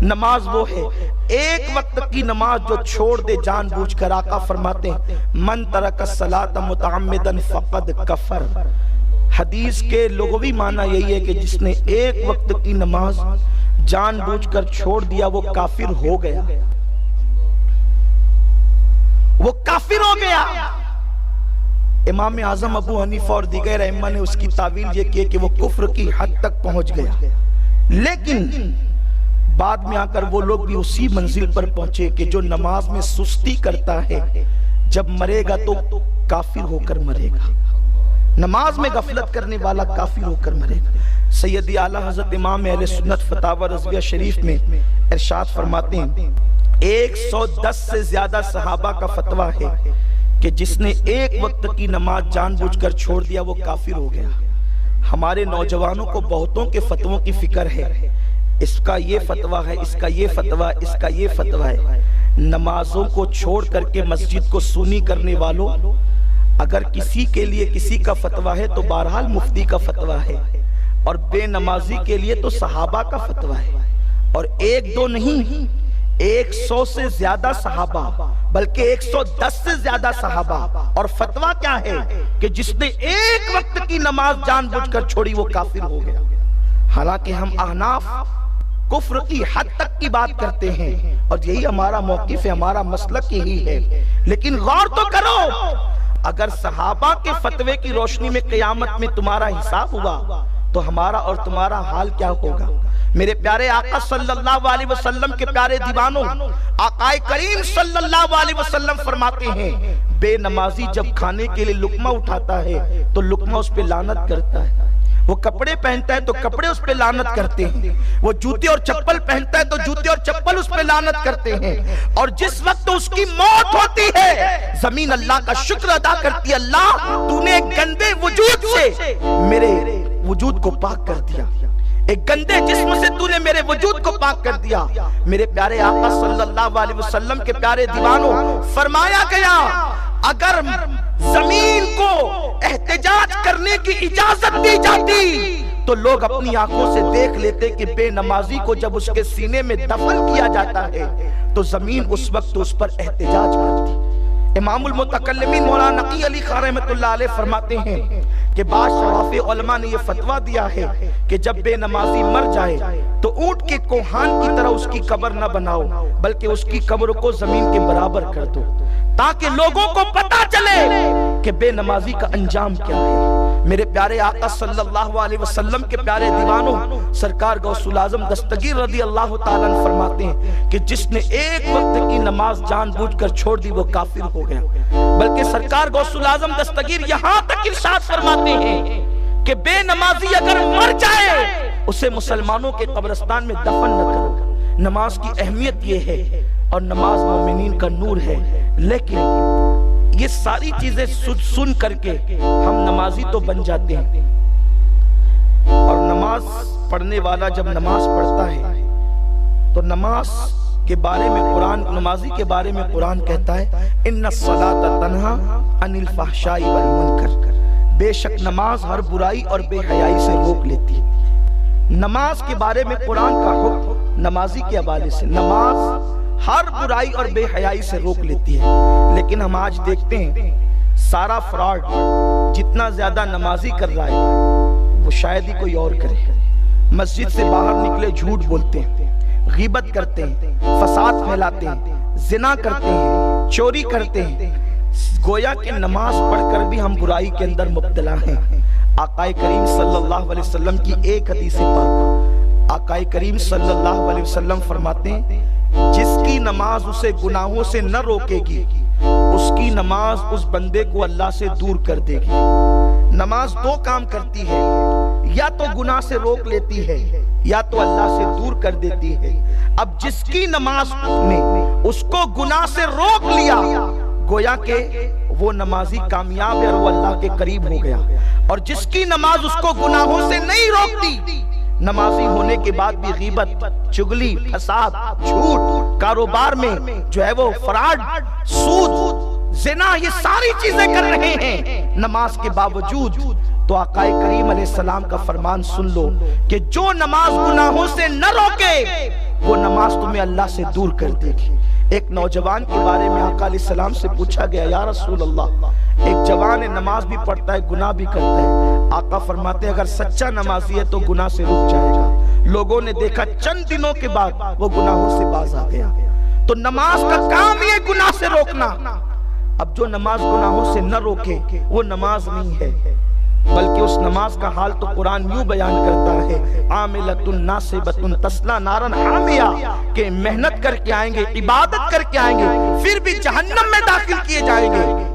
نماز وہ ہے ایک وقت کی نماز جو چھوڑ دے جان بوجھ کر. آقا فرماتے ہیں من ترک الصلاۃ متعمدا فقد کفر. حدیث کے لغوی معنی یہی ہے کہ جس نے ایک وقت کی نماز جان بوجھ کر چھوڑ دیا وہ کافر ہو گیا. وہ کافر ہو گیا. امام اعظم ابو حنیفہ اور دیگر ائمہ نے اس کی تعویل یہ کی کہ وہ کفر کی حد تک پہنچ گیا. لیکن بعد میں آ کر وہ لوگ بھی اسی منزل پر پہنچے کہ جو نماز میں سستی کرتا ہے جب مرے گا تو کافر ہو کر مرے گا. نماز میں غفلت کرنے والا کافر ہو کر مرے گا. سیدی اعلیٰ حضرت امام اہل سنت فتاوی رضویہ شریف میں ارشاد فرماتے ہیں 110 سے زیادہ صحابہ کا فتویٰ ہے کہ جس نے ایک وقت کی نماز جان بوجھ کر چھوڑ دیا وہ کافر ہو گیا. ہمارے نوجوانوں کو بہتوں کے فتووں کی فکر ہے. اس کا یہ فتویٰ ہے, اس کا یہ فتویٰ, اس کا یہ فتویٰ ہے. نمازوں کو چھوڑ کر کے مسجد کو سونی کرنے والوں, اگر کسی کے لیے کسی کا فتویٰ ہے تو بہرحال مفتی کا فتویٰ ہے, اور بے نمازی کے لیے تو صحابہ کا فتویٰ ہے. اور ایک دو نہیں, 100 سے زیادہ صحابہ, بلکہ 110 سے زیادہ صحابہ. اور فتویٰ کیا ہے کہ جس نے ایک وقت کی نماز جان بوجھ کر چھوڑی وہ کافر ہو گیا. حالانکہ ہم احناف کفر کی حد تک کی بات کرتے ہیں اور یہی ہمارا موقف ہے, ہمارا مسلک یہی ہے. لیکن غور تو کرو, اگر صحابہ کے فتوے کی روشنی میں قیامت میں تمہارا حساب ہوا تو ہمارا اور تمہارا حال کیا ہوگا؟ میرے پیارے آقا صلی اللہ علیہ وسلم کے پیارے دیوانوں, آقا کریم صلی اللہ علیہ وسلم فرماتے ہیں بے نمازی جب کھانے کے لیے لقمہ اٹھاتا ہے تو لقمہ اس پہ لعنت کرتا ہے. وہ کپڑے پہنتا ہے تو کپڑے اس پہ لعنت کرتے ہیں. وہ جوتے اور چپل پہنتا ہے تو جوتے اور چپل اس پہ لعنت کرتے ہیں. اور جس وقت اس کی موت ہوتی ہے زمین اللہ کا شکر ادا کرتی ہے, اللہ تو نے ایک گندے وجود سے میرے وجود کو پاک کر دیا, ایک گندے جسم سے تو نے میرے وجود کو پاک کر دیا. میرے پیارے آقا صلی اللہ علیہ وسلم کے پیارے دیوانوں, فرمایا گیا اگر زمین کو احتجاج کرنے کی اجازت دی جاتی تو لوگ اپنی آنکھوں سے دیکھ لیتے کہ بے نمازی کو جب اس کے سینے میں دفن کیا جاتا ہے تو زمین اس وقت اس پر احتجاج کرتی. امام المتکلمین مولانا نقی علی خان رحمۃ اللہ علیہ فرماتے ہیں کہ بعض شواف علماء نے یہ فتویٰ دیا ہے کہ جب بے نمازی مر جائے تو اونٹ کے کوہان کی طرح اس کی قبر نہ بناؤ, بلکہ اس کی قبر کو زمین کے برابر کر دو تاکہ لوگوں کو پتا چلے کہ بے نمازی کا انجام کیا ہے. میرے پیارے آقا صلی اللہ علیہ وسلم کے پیارے دیوانوں, سرکار غوث الاعظم دستگیر رضی اللہ تعالیٰ عنہ فرماتے ہیں کہ جس نے ایک وقت کی نماز جان بوجھ کر چھوڑ دی وہ کافر ہو گیا. بلکہ سرکار غوث الاعظم دستگیر یہاں تک ارشاد فرماتے ہیں کہ بے نمازی اگر مر جائے اسے مسلمانوں کے قبرستان میں دفن نہ کرو. نماز کی اہمیت یہ ہے اور نماز مومنین کا نور ہے. لیکن یہ ساری چیزیں سن کر کے ہم نمازی تو بن جاتے ہیں, اور نماز پڑھنے والا جب نماز پڑھتا ہے تو نماز کے بارے میں قرآن, نمازی کے بارے میں قرآن کہتا ہے ان الصلاۃ تنہا عن الفحشاء والمنکر, بے شک نماز ہر برائی اور بے حیائی سے روک لیتی ہے. نماز کے بارے میں قرآن کا حکم نمازی کے حوالے سے, نماز ہر برائی اور بے حیائی سے روک لیتی ہے. لیکن ہم آج دیکھتے ہیں سارا فراڈ جتنا زیادہ نمازی کر رہا ہے وہ شاید ہی کوئی اور کرے. مسجد سے باہر نکلے جھوٹ بولتے ہیں, غیبت کرتے ہیں, فساد پھیلاتے ہیں, زنا کرتے ہیں, چوری کرتے ہیں, گویا کہ نماز پڑھ کر بھی ہم برائی کے اندر مبتلا ہیں. آقا کریم صلی اللہ علیہ وسلم کی ایک حدیث پاک, آقا کریم صلی اللہ علیہ وسلم فرماتے ہیں جس کی نماز اسے گناہوں سے نہ روکے گی اس کی نماز اس بندے کو اللہ سے دور کر دے گی. نماز دو کام کرتی ہے, یا تو گناہ سے روک لیتی ہے یا تو اللہ سے دور کر دیتی ہے. اب جس کی نماز نے اس کو گناہ سے روک لیا گویا کہ وہ نمازی کامیاب ہے اور وہ اللہ کے قریب ہو گیا. اور جس کی نماز اس کو گناہوں سے نہیں روکتی, نمازی ہونے کے بعد بھی غیبت, چغلی, فساد, جھوٹ, کاروبار میں جو ہے وہ فراڈ, سود, زنا, یہ ساری چیزیں کر رہے ہیں نماز کے باوجود, تو آقا کریم علیہ السلام کا فرمان سن لو کہ جو نماز گناہوں سے نہ روکے وہ نماز تمہیں اللہ سے دور کر دے گی۔ ایک نوجوان کے بارے میں آقا علیہ السلام سے پوچھا گیا، یا رسول اللہ ایک جوان ہے، نماز بھی پڑھتا ہے گناہ بھی کرتا ہے، آقا فرماتے ہیں اگر سچا نمازی ہے تو گناہ سے رک جائے گا۔ لوگوں نے دیکھا چند دنوں کے بعد وہ گناہوں سے باز آ گیا۔ تو نماز کا کام یہ گناہ سے روکنا۔ اب جو نماز گناہوں سے نہ روکے وہ نماز نہیں ہے، بلکہ اس نماز کا حال تو قرآن یوں بیان کرتا ہے، عاملۃ ناصبۃ تصلیٰ نارا حامیہ، کہ محنت کر کے آئیں گے، عبادت کر کے آئیں گے، پھر بھی جہنم میں داخل کیے جائیں گے۔